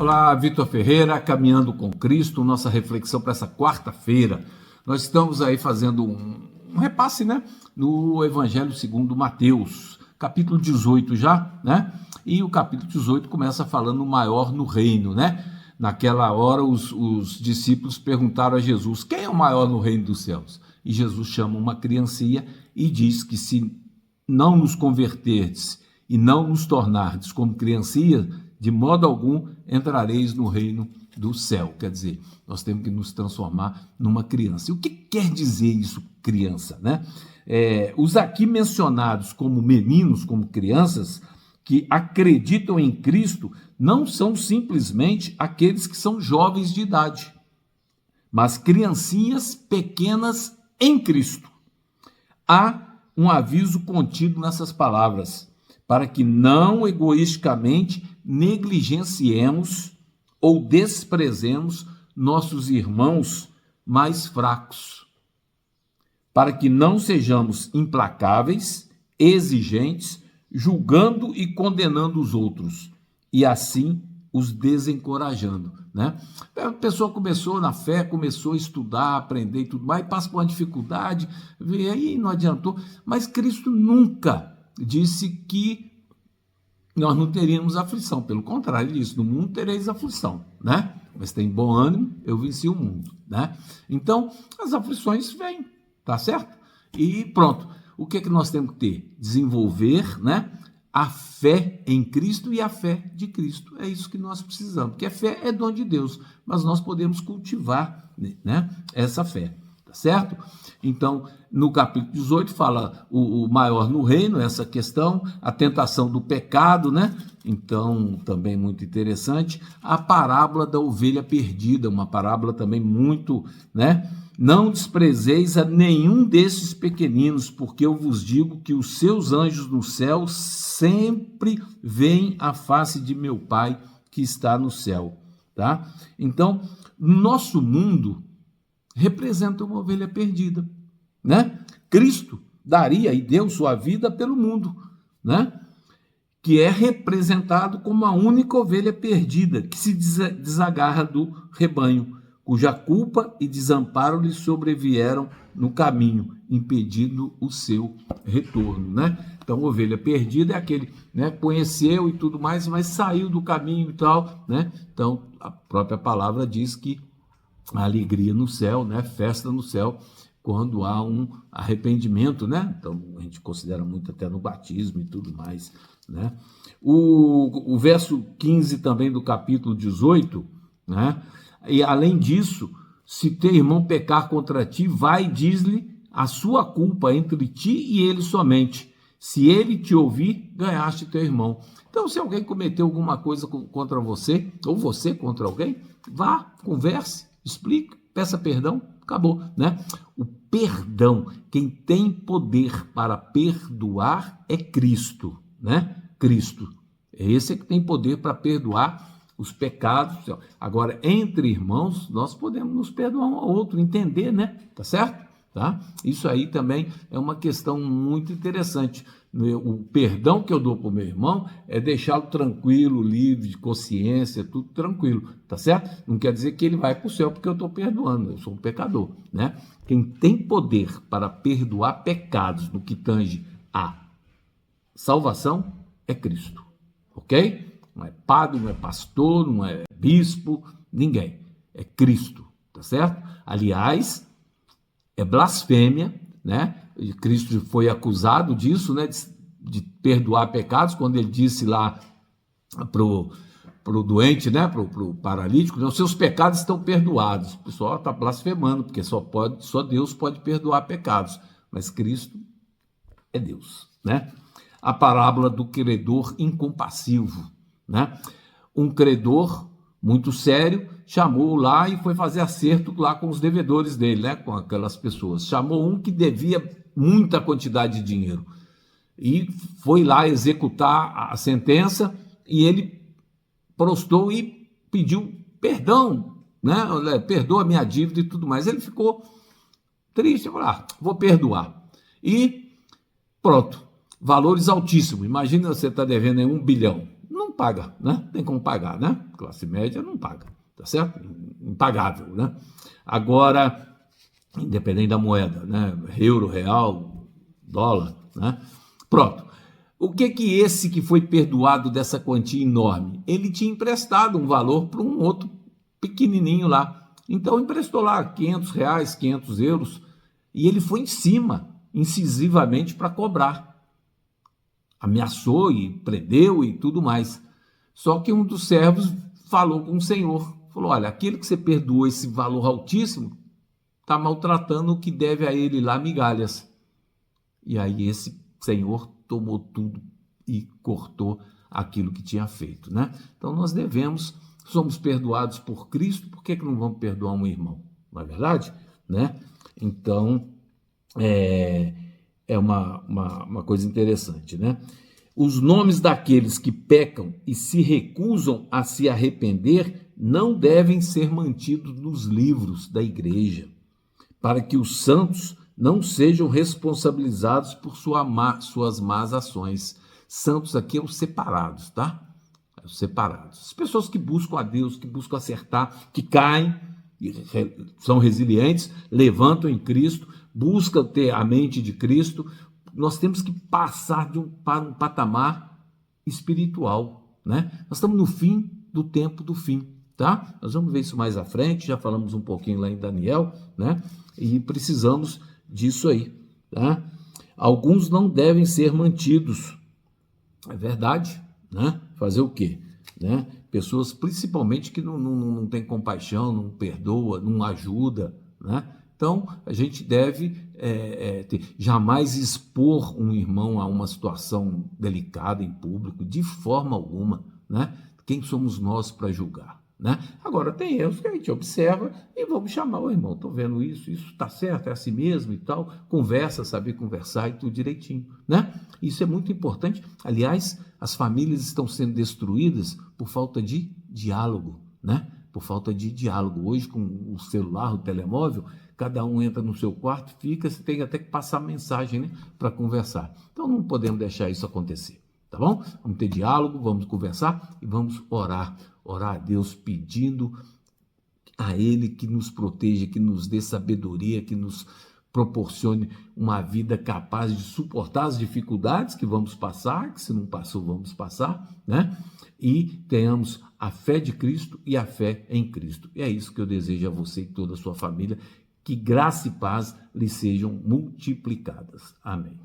Olá, Vitor Ferreira, Caminhando com Cristo, nossa reflexão para essa quarta-feira. Nós estamos aí fazendo um repasse, né, no Evangelho segundo Mateus, capítulo 18 já, né? E o capítulo 18 começa falando o maior no reino, né? Naquela hora os discípulos perguntaram a Jesus, quem é o maior no reino dos céus? E Jesus chama uma criancinha e diz que se não nos converterdes e não nos tornardes como criancinha, de modo algum entrareis no reino do céu. Quer dizer, nós temos que nos transformar numa criança. E o que quer dizer isso, criança, né? Os aqui mencionados como meninos, como crianças, que acreditam em Cristo, não são simplesmente aqueles que são jovens de idade, mas criancinhas pequenas em Cristo. Há um aviso contido nessas palavras, para que não egoisticamente negligenciemos ou desprezemos nossos irmãos mais fracos, para que não sejamos implacáveis, exigentes, julgando e condenando os outros, e assim os desencorajando, né? A pessoa começou na fé, começou a estudar, aprender e tudo mais, passa por uma dificuldade, vê aí, não adiantou, mas Cristo nunca disse que nós não teríamos aflição, pelo contrário, ele disse, no mundo tereis aflição, né? Mas tem bom ânimo, eu venci o mundo, né? Então, as aflições vêm, tá certo? E pronto, o que é que nós temos que ter? Desenvolver, né, a fé em Cristo e a fé de Cristo, é isso que nós precisamos, porque a fé é dom de Deus, mas nós podemos cultivar, né, essa fé. Certo? Então, no capítulo 18 fala o maior no reino, essa questão, a tentação do pecado, né? Então, também muito interessante, a parábola da ovelha perdida, uma parábola também muito, né? Não desprezeis a nenhum desses pequeninos, porque eu vos digo que os seus anjos no céu sempre veem a face de meu Pai que está no céu, tá? Então, nosso mundo representa uma ovelha perdida, né? Cristo daria e deu sua vida pelo mundo, né? Que é representado como a única ovelha perdida que se desagarra do rebanho, cuja culpa e desamparo lhe sobrevieram no caminho, impedindo o seu retorno, né? Então, ovelha perdida é aquele, né, conheceu e tudo mais, mas saiu do caminho e tal, né? Então, a própria palavra diz que a alegria no céu, né? Festa no céu, quando há um arrependimento, né? Então, a gente considera muito até no batismo e tudo mais, né? O verso 15 também do capítulo 18, né? E além disso, se teu irmão pecar contra ti, vai e diz-lhe a sua culpa entre ti e ele somente. Se ele te ouvir, ganhaste teu irmão. Então, se alguém cometeu alguma coisa contra você, ou você contra alguém, vá, converse, explique, peça perdão, acabou, né? O perdão, quem tem poder para perdoar é Cristo, né? Cristo, é esse que tem poder para perdoar os pecados. Agora, entre irmãos, nós podemos nos perdoar um ao outro, entender, né? Tá certo? Tá? Isso aí também é uma questão muito interessante. O perdão que eu dou para o meu irmão é deixá-lo tranquilo, livre de consciência, tudo tranquilo, tá certo? Não quer dizer que ele vai para o céu porque eu estou perdoando, eu sou um pecador, né? Quem tem poder para perdoar pecados no que tange a salvação é Cristo, ok? Não é padre, não é pastor, não é bispo, ninguém, é Cristo, tá certo? Aliás, é blasfêmia, né? Cristo foi acusado disso, né? De perdoar pecados, quando ele disse lá pro doente, né? Pro paralítico, né? Os seus pecados estão perdoados. O pessoal está blasfemando, porque só Deus pode perdoar pecados, mas Cristo é Deus, né? A parábola do credor incompassivo, né? Um credor muito sério chamou lá e foi fazer acerto lá com os devedores dele, né? Com aquelas pessoas. Chamou um que devia muita quantidade de dinheiro e foi lá executar a sentença e ele prostou e pediu perdão, né? Perdoa minha dívida e tudo mais. Ele ficou triste, falou, vou perdoar. E pronto, valores altíssimos. Imagina você está devendo aí 1 bilhão. Não paga, né? Tem como pagar, né? Classe média não paga, tá certo? Impagável, né? Agora, independente da moeda, né? Euro, real, dólar, né? Pronto. O que esse que foi perdoado dessa quantia enorme? Ele tinha emprestado um valor para um outro pequenininho lá. Então emprestou lá R$ 500, 500 euros, e ele foi em cima, incisivamente, para cobrar. Ameaçou e prendeu e tudo mais. Só que um dos servos falou com o senhor, falou: olha, aquele que você perdoou esse valor altíssimo está maltratando o que deve a ele lá migalhas. E aí esse senhor tomou tudo e cortou aquilo que tinha feito, né? Então nós devemos, somos perdoados por Cristo, por que não vamos perdoar um irmão? Não é verdade? Né? Então é uma coisa interessante, né? Os nomes daqueles que pecam e se recusam a se arrepender não devem ser mantidos nos livros da igreja, para que os santos não sejam responsabilizados por suas más ações. Santos aqui é os separados, tá? Os separados. As pessoas que buscam a Deus, que buscam acertar, que caem, são resilientes, levantam em Cristo, buscam ter a mente de Cristo. Nós temos que passar para um patamar espiritual, né? Nós estamos no fim do tempo do fim, tá? Nós vamos ver isso mais à frente, já falamos um pouquinho lá em Daniel, né? E precisamos disso aí, tá? Alguns não devem ser mantidos, é verdade, né? Fazer o quê? Né? Pessoas principalmente que não têm compaixão, não perdoa, não ajuda, né? Então a gente deve jamais expor um irmão a uma situação delicada em público, de forma alguma, né? Quem somos nós para julgar? Né? Agora, tem erros que a gente observa e vamos chamar o irmão. Estou vendo isso está certo, é assim mesmo e tal. Conversa, saber conversar e tudo direitinho. Né? Isso é muito importante. Aliás, as famílias estão sendo destruídas por falta de diálogo. Né? Por falta de diálogo. Hoje, com o celular, o telemóvel, cada um entra no seu quarto, fica, você tem até que passar mensagem, né, para conversar. Então, não podemos deixar isso acontecer. Tá bom? Vamos ter diálogo, vamos conversar e vamos orar. Orar a Deus pedindo a Ele que nos proteja, que nos dê sabedoria, que nos proporcione uma vida capaz de suportar as dificuldades que vamos passar, que se não passou, vamos passar, né? E tenhamos a fé de Cristo e a fé em Cristo. E é isso que eu desejo a você e toda a sua família, que graça e paz lhes sejam multiplicadas. Amém.